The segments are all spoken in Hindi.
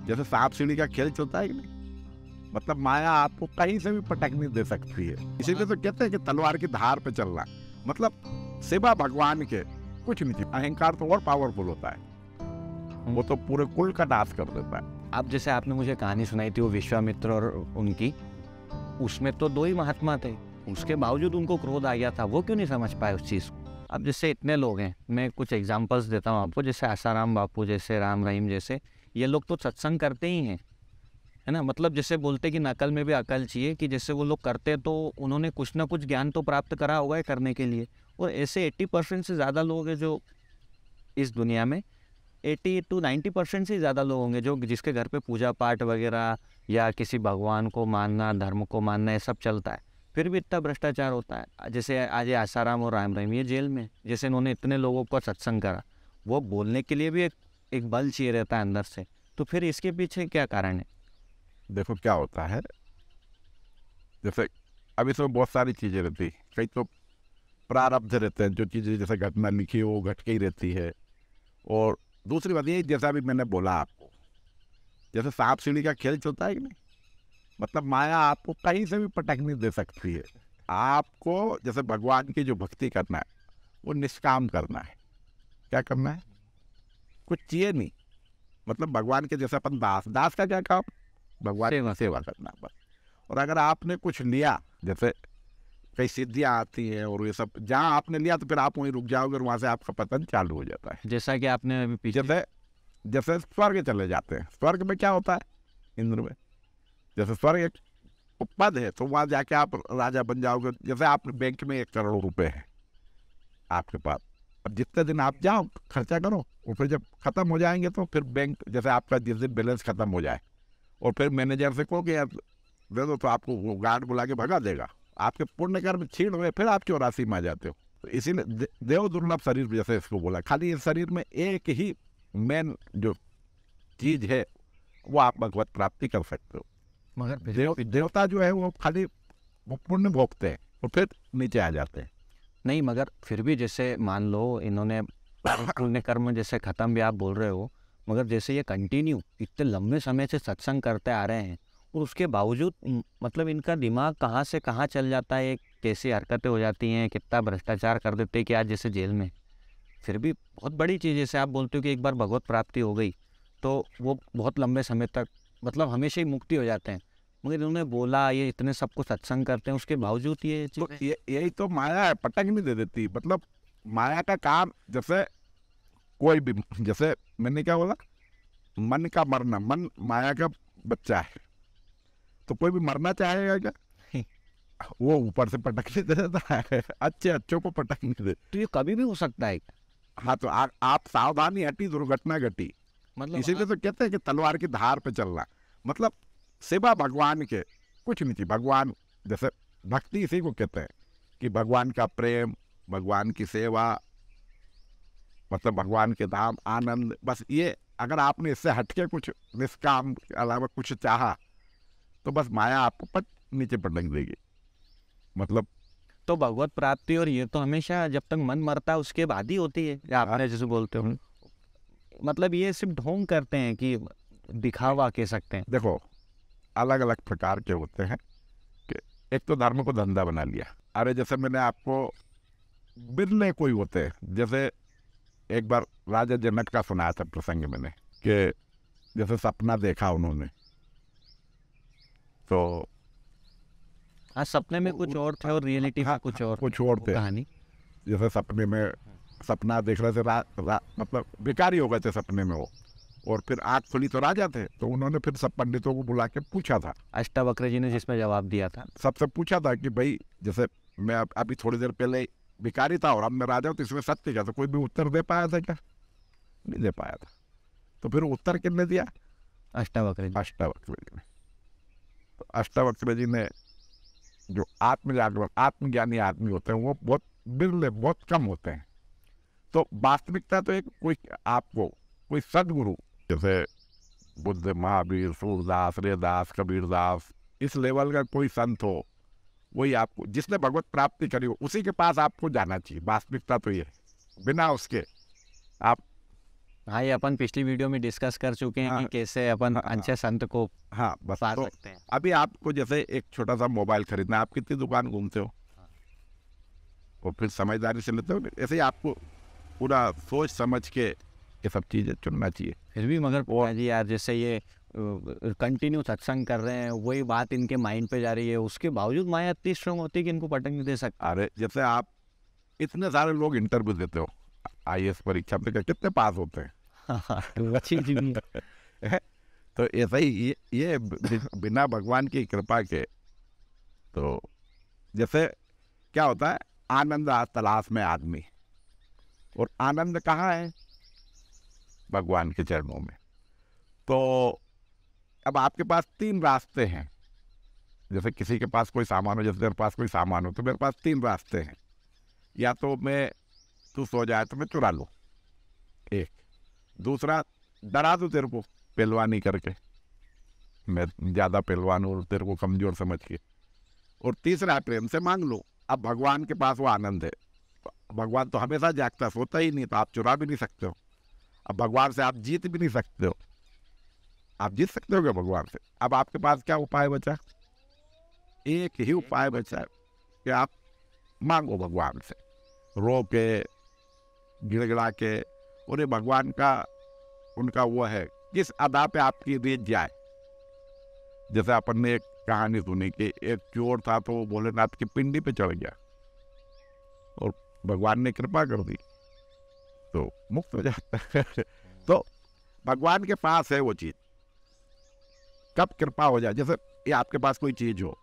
जैसे सांप सीढ़ी का खेल चलता है कि नहीं, मतलब माया आपको कहीं से भी पटक नहीं दे सकती है। इसीलिए तो कहते हैं कि तलवार की धार पे चलना, मतलब सिवा भगवान के कुछ नहीं चाहिए। अहंकार तो और पावरफुल होता है, वो तो पूरे कुल का नाश कर देता है। अब जैसे आपने मुझे कहानी सुनाई थी वो विश्वामित्र और उनकी, उसमें तो 2 ही महात्मा थे, उसके बावजूद उनको क्रोध आ गया था, वो क्यों नहीं समझ पाए उस चीज़ को? अब जैसे इतने लोग हैं, मैं कुछ एग्जांपल्स देता हूँ आपको, जैसे आसाराम बापू जैसे, राम रहीम जैसे, ये लोग तो सत्संग करते ही हैं, है ना। मतलब जैसे बोलते कि नकल में भी अकल चाहिए, कि जैसे वो लोग करते तो उन्होंने कुछ ना कुछ ज्ञान तो प्राप्त करा होगा करने के लिए। और ऐसे 80% से ज़्यादा लोग हैं जो इस दुनिया में, 80 to 90% से ज़्यादा लोग होंगे जो जिसके घर पे पूजा पाठ वगैरह या किसी भगवान को मानना, धर्म को मानना, ये सब चलता है, फिर भी इतना भ्रष्टाचार होता है। जैसे आज ये आसाराम और राम रहीम ये जेल में, जैसे इन्होंने इतने लोगों को सत्संग करा, वो बोलने के लिए भी एक बल चाहिए रहता है अंदर से, तो फिर इसके पीछे क्या कारण है? देखो क्या होता है, जैसे अब इसमें बहुत सारी चीजें रहती, कई तो प्रारब्ध रहते हैं, जो चीजें जैसे घटना लिखी हो वो घट के ही रहती है। और दूसरी बात ये, जैसा अभी मैंने बोला आपको, जैसे सांप सीढ़ी का खेल चलता है कि नहीं, मतलब माया आपको कहीं से भी पटक नहीं दे सकती है। आपको जैसे भगवान की जो भक्ति करना है वो निष्काम करना है। क्या करना है? कुछ चाहिए नहीं, मतलब भगवान के जैसे अपन दास, दास का क्या काम? भगवान की सेवा करना बस। और अगर आपने कुछ लिया, जैसे कई सिद्धियां आती हैं और ये सब, जहाँ आपने लिया तो फिर आप वहीं रुक जाओगे और वहां से आपका पतन चालू हो जाता है। जैसा कि आपने अभी पीछे, जैसे स्वर्ग चले जाते हैं, स्वर्ग में क्या होता है? इंद्र में, जैसे स्वर्ग एक पद है, तो वहां जाके आप राजा बन जाओगे। जैसे आप बैंक में 1 करोड़ रुपए है आपके पास, अब जितने दिन आप जाओ खर्चा करो, और फिर जब खत्म हो जाएंगे तो फिर बैंक, जैसे आपका जिस दिन बैलेंस खत्म हो जाए और फिर मैनेजर से कहो कि यार दे दो, तो आपको वो गार्ड बुला के भगा देगा। आपके पुण्य कर्म छीण हुए, फिर आप 84 में आ जाते हो। तो इसीलिए देव दुर्लभ शरीर जैसे इसको बोला, खाली इस शरीर में एक ही मेन जो चीज है वो आप भगवत प्राप्ति कर सकते हो। मगर देवता जो है वो खाली वो पुण्य भोगते हैं और फिर नीचे आ जाते हैं। नहीं, मगर फिर भी जैसे मान लो इन्होंने पुण्य कर्म जैसे खत्म भी आप बोल रहे हो, मगर जैसे ये कंटिन्यू इतने लंबे समय से सत्संग करते आ रहे हैं और उसके बावजूद मतलब इनका दिमाग कहाँ से कहाँ चल जाता है, कैसी हरकतें हो जाती हैं, कितना भ्रष्टाचार कर देते हैं कि आज जैसे जेल में, फिर भी बहुत बड़ी चीज़, जैसे आप बोलते हो कि एक बार भगवत प्राप्ति हो गई तो वो बहुत लंबे समय तक मतलब हमेशा ही मुक्ति हो जाते हैं। मगर इन्होंने बोला ये इतने सबको सत्संग करते हैं, उसके बावजूद ये तो चीज़ें, यही तो माया है, पटक नहीं दे देती। मतलब माया का काम, जैसे कोई भी, जैसे मैंने क्या बोला, मन का मरना, मन माया का बच्चा है, तो कोई भी मरना चाहेगा क्या? वो ऊपर से पटक नहीं देता है, अच्छे अच्छों को पटक नहीं देता। तो ये कभी भी हो सकता है क्या? हाँ, तो आप सावधानी हटी, दुर्घटना घटी। मतलब इसीलिए तो कहते हैं कि तलवार की धार पे चलना, मतलब सिवा भगवान के कुछ नहीं चाहिए। भगवान जैसे भक्ति इसी को कहते हैं कि भगवान का प्रेम, भगवान की सेवा, मतलब भगवान के धाम, आनंद, बस ये। अगर आपने इससे हटके कुछ निष्काम के अलावा कुछ चाहा तो बस माया आपको नीचे पटक देगी। मतलब तो भगवत प्राप्ति और ये तो हमेशा जब तक मन मरता है उसके बाद ही होती है, आपने जैसे बोलते हो, मतलब ये सिर्फ ढोंग करते हैं कि दिखावा कह सकते हैं। देखो, अलग अलग प्रकार के होते हैं कि एक तो धर्म को धंधा बना लिया। अरे जैसे मैंने आपको, बिरले कोई होते हैं, जैसे एक बार राजा जनक का सुनाया था प्रसंग मैंने, कि जैसे सपना देखा उन्होंने, तो हाँ, सपने में कुछ और थे और रियलिटी में कुछ और थे कहानी। जैसे सपने में सपना देख रहे थे, मतलब भिखारी हो गए थे सपने में वो, और फिर आँख खुली तो राजा थे। तो उन्होंने फिर सब पंडितों को बुला के पूछा था, अष्टावक्र जी ने जिसमें जवाब दिया था, सबसे पूछा था कि भाई जैसे मैं अभी थोड़ी देर पहले भिखारी था और अब मैं राजा हूँ, तो इसमें सत्य क्या? तो कोई भी उत्तर दे पाया था क्या? नहीं दे पाया था। तो फिर उत्तर किसने दिया? अष्टावक्र जी। अष्टावक्र जी ने। तो अष्टावक्र जी ने, जो आत्मज्ञानी आदमी होते हैं वो बहुत बिरले, बहुत कम होते हैं। तो वास्तविकता तो एक कोई आपको कोई सदगुरु, जैसे बुद्ध, महावीर, सूरदास, रैदास, कबीरदास, इस लेवल का कोई संत हो, वही आपको, जिसने भगवत प्राप्ति करी हो, उसी के पास आपको जाना चाहिए। वास्तविकता तो ये है, बिना उसके आप हाँ, ये अपन पिछली वीडियो में डिस्कस कर चुके हैं हाँ, कि कैसे अपन हाँ, अच्छे संत को हाँ बस पा तो सकते हैं। अभी आपको जैसे एक छोटा सा मोबाइल खरीदना है, आप कितनी दुकान घूमते हो और फिर समझदारी से लेते हो, ऐसे ही आपको पूरा सोच समझ के ये सब चीज़ें चुनना चाहिए। फिर भी मगर जी यार, जैसे ये कंटिन्यू सत्संग कर रहे हैं, वही बात इनके माइंड पे जा रही है, उसके बावजूद माया इतनी स्ट्रांग होती है कि इनको पटक नहीं दे सकता। अरे जैसे आप इतने सारे लोग इंटरव्यू देते हो, IAS परीक्षा में कितने पास होते हैं? अच्छी जी। तो ऐसा ही ये बिना भगवान की कृपा के, तो जैसे क्या होता है, आनंद तलाश में आदमी, और आनंद कहाँ है? भगवान के चरणों में। तो अब आपके पास 3 रास्ते हैं। जैसे किसी के पास कोई सामान हो, जैसे मेरे पास कोई सामान हो, तो मेरे पास 3 रास्ते हैं। या तो मैं तू सो जाए तो मैं चुरा लूँ, एक। दूसरा, डरा दूँ तेरे को पहलवानी करके, मैं ज़्यादा पहलवान हूँ तेरे को कमज़ोर समझ के। और तीसरा, प्रेम से मांग लो। अब भगवान के पास वो आनंद है। भगवान तो हमेशा जागता, सोता ही नहीं, तो आप चुरा भी नहीं सकते हो। अब भगवान से आप जीत भी नहीं सकते हो। आप जीत सकते हो क्या भगवान से? अब आपके पास क्या उपाय बचा? एक ही उपाय बचा है कि आप मांगो भगवान से, रो के, गिड़गिड़ा के। और ये भगवान का उनका वो है, किस अदा पे आपकी रीत जाए। जैसे अपन ने एक कहानी सुनी कि एक चोर था, तो वो भोलेनाथ की पिंडी पे चढ़ गया और भगवान ने कृपा कर दी तो मुक्त हो जाता है। तो भगवान के पास है वो चीज, कब कृपा हो जाए। जैसे ये आपके पास कोई चीज हो,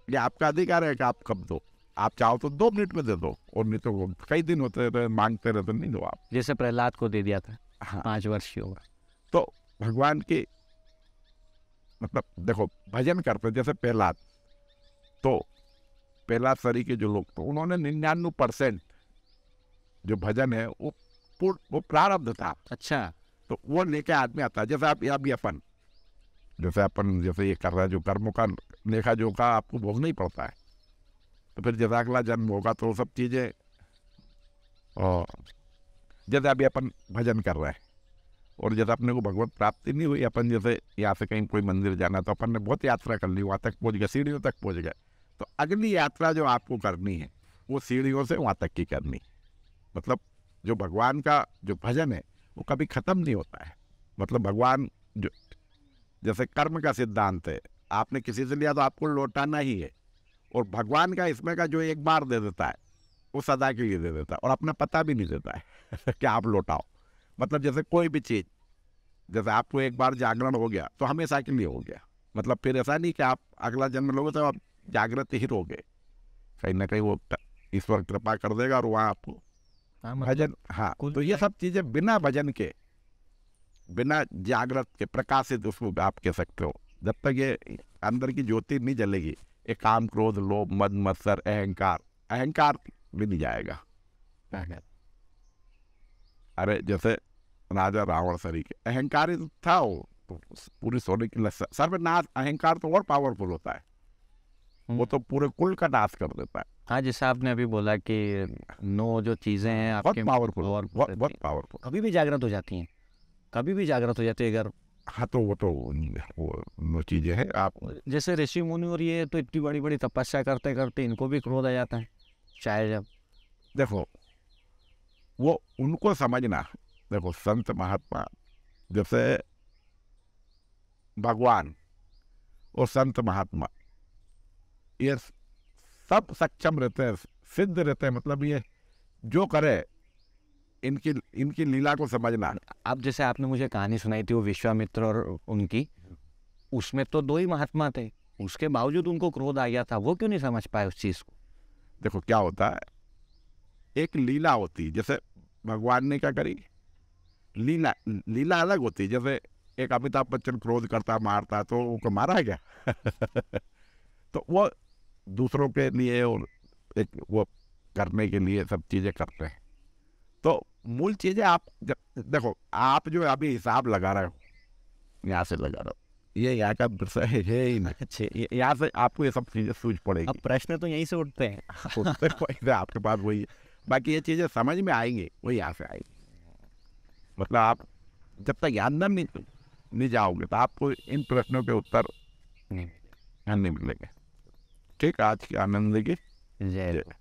ये आपका अधिकार है कि आप कब दो। आप चाहो तो 2 मिनट में दे दो, और नहीं तो कई दिन होते रहे मांगते रहे तो नहीं दो आप। जैसे प्रहलाद को दे दिया था, हाँ, 5 वर्ष ही होगा। तो भगवान की मतलब देखो, भजन करते जैसे प्रहलाद, तो प्रहलाद सरी के जो लोग, तो उन्होंने 99% जो भजन है वो प्रारब्ध था। अच्छा, तो वो लेके आदमी आता है। जैसे आप अभी अपन जैसे ये कर रहा है, जो कर्मों का लेखा जोखा आपको भोगना ही पड़ता है। तो फिर जैसा अगला जन्म होगा तो सब चीज़ें, और जैसे अभी अपन भजन कर रहे हैं, और जैसे अपने को भगवत प्राप्ति नहीं हुई, अपन जैसे यहाँ से कहीं कोई मंदिर जाना, तो अपन ने बहुत यात्रा कर ली, वहाँ तक पहुँच गए, सीढ़ियों तक पहुँच गए। तो अगली यात्रा जो आपको करनी है, वो सीढ़ियों से वहाँ तक की करनी। मतलब जो भगवान का जो भजन है वो कभी ख़त्म नहीं होता है। मतलब भगवान जो, जैसे कर्म का सिद्धांत है, आपने किसी से लिया तो आपको लौटाना ही है। और भगवान का इसमें का जो एक बार दे देता है, वो सदा के लिए दे देता है, और अपना पता भी नहीं देता है कि आप लौटाओ। मतलब जैसे कोई भी चीज़, जैसे आपको एक बार जागरण हो गया तो हमेशा के लिए हो गया। मतलब फिर ऐसा नहीं कि आप अगला जन्म लोगे तो आप जागृत ही रहोगे, कहीं ना कहीं वो ईश्वर कृपा कर देगा और वहाँ आपको भजन। हाँ, तो ये सब चीज़ें बिना भजन के, बिना जागृत के, प्रकाशित उसको आप कह सकते हो। जब तक ये अंदर की ज्योति नहीं जलेगी, ये काम, क्रोध, लोभ, मद, मत्सर, अहंकार भी नहीं जाएगा। अरे जैसे राजा रावण सरी के अहंकारी था वो, तो पूरी सोने की सर्वनाश। अहंकार तो और पावरफुल होता है, वो तो पूरे कुल का नाश कर देता है। हाँ, जैसे आपने अभी बोला कि 9 जो चीजें हैं आपके बहुत पावरफुल, कभी भी जागृत हो जाती हैं, कभी भी जागृत हो जाती है अगर। हाँ, तो वो चीजें हैं। आप जैसे ऋषि मुनि और ये तो इतनी बड़ी बड़ी तपस्या करते करते इनको भी क्रोध आ जाता है, चाहे जब देखो वो उनको समझना। देखो संत महात्मा, जैसे भगवान और संत महात्मा, ये सब सक्षम रहते हैं, सिद्ध रहते हैं। मतलब ये जो करे, इनकी लीला को समझना। अब जैसे आपने मुझे कहानी सुनाई थी वो विश्वामित्र और उनकी, उसमें तो 2 ही महात्मा थे, उसके बावजूद उनको क्रोध आ गया था, वो क्यों नहीं समझ पाए उस चीज को? देखो क्या होता है, एक लीला होती है। जैसे भगवान ने क्या करी, लीला अलग होती है। जैसे एक अमिताभ बच्चन क्रोध करता, मारता, तो उनको मारा है क्या? तो वो दूसरों के लिए और एक वो करने के लिए सब चीजें करते हैं। तो मूल चीजें आप देखो, आप जो अभी हिसाब लगा रहे हो, यहाँ से लगा रहे हो, ये यहाँ का विषय है ही नहीं। अच्छे, यहाँ से आपको ये सब चीजें सूझ पड़ेगी। अब प्रश्न तो यहीं से उठते हैं। आपके पास वही है, बाकी ये चीजें समझ में आएंगी, वो यहाँ से आएंगी। मतलब आप जब तक अंदर नहीं जाओगे तो आपको इन प्रश्नों के उत्तर नहीं नहीं मिलेंगे। ठीक, आज की आनंद की जय जय।